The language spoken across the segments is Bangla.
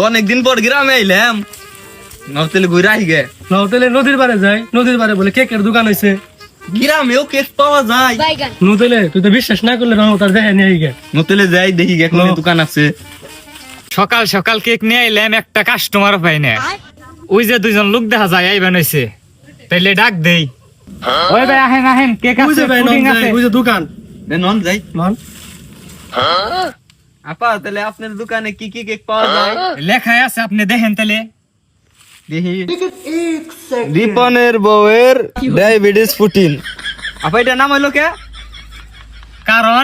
অনেকদিন পর গ্রামে আইলাম, নরতেলে ঘুরে আই গে। নতেলে নদীর পারে যাই, নদীর পারে বলে কেকের দোকান হয়েছে। গ্রামেও কেক পাওয়া যায়। নতেলে তুই তো বিশ্বাস না করলে রং তার দেখে নিয়ে গে। নতেলে যাই দেখি গে কোন দোকান আছে। সকাল সকাল কেক নিয়ে এলাম, একটা কাস্টমার পাই না। ওই যে দুইজন লোক দেখা যায় আইবেন হইছে, তাইলে ডাক দেই। ওই ভাই আহেন আহেন, কেক আছে, বুঝে ভাই পুডিং নন আছে। যাই, বুঝে দোকান নন যাই। নন আপা তাহলে আপনার দোকানে কি কি কেক পাওয়া যায়? লেখাই আছে, আপনি দেখেন তাহলে। দেখি রিপনের বউয়ের ডায়াবেটিস পুটিন। আপা এটা নাম হইলো কে? কারণ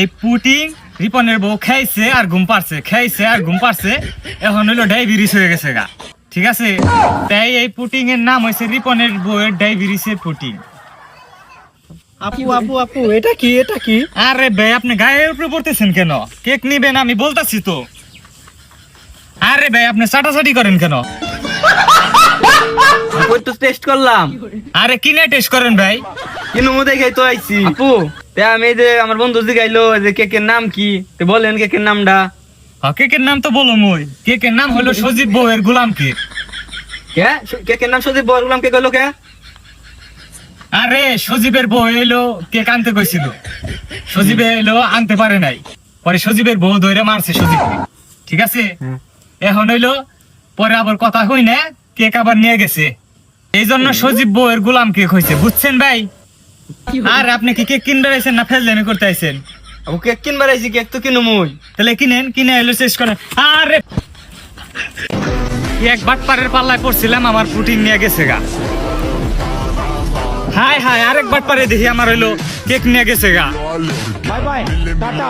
এই পুটিং রিপনের বউ খাইছে আর ঘুম পারছে, খাইছে আর ঘুম পারছে, এখন হইলো ডায়াবেটিস হয়ে গেছে গা। ঠিক আছে, তাই এই পুটিং এর নাম হয়েছে রিপনের বউয়ের ডায়াবেটিসের পুটিং। আপু আপু আপু এটা কি, এটা কি? আরে ভাই আপনি গায়ের উপরে পড়তেছেন কেন? কেক নিবেন আমি বলতাছি তো। আরে ভাই আপনি চাটাচাটি করেন কেন? আপু একটু টেস্ট করলাম। আরে কিনে টেস্ট করেন ভাই। কিন্তু মু দেখাই তো আইছি। আপু তে আমি এই যে আমার বন্ধু জিগাইলো যে কেকের নাম কি, তে বলেন কেকের নামটা। কেকের নাম তো বলো মই, কেকের নাম হলো সজীব বউয়ের গোলাম কেক। কে কেকের নাম সজীব বললাম, কে কইলো কে? আরে সজীবের বউ এলো কেক আনতে কইছিল, সজীবে এলো আনতে পারে নাই, পরে সজীবের বউ ধরে মারছে সজীবকে। ঠিক আছে, এখন হইলো পরে আবার কথা হই না, কেক আবার নিয়ে গেছে, এই জন্য সজীব বউয়ের গোলাম কেক হয়েছে, বুঝছেন ভাই? আর আপনি কি কেক কিনতে আইছেন না ফেজলামি করতে আইছেন? আপু কেক কিনবার আইছি, কেক তো কিনো মুই। তাহলে কিনেন, কিনে এলো শেষ করেন। আরে এক বাটপারের পাল্লায় পড়ছিলাম, আমার প্রোটিন নিয়ে গেছে গা। হাই হাই, আরেক বাটপারে দেখি আমার হইলো কেক নিয়ে গেছে গা। Bye bye, tata.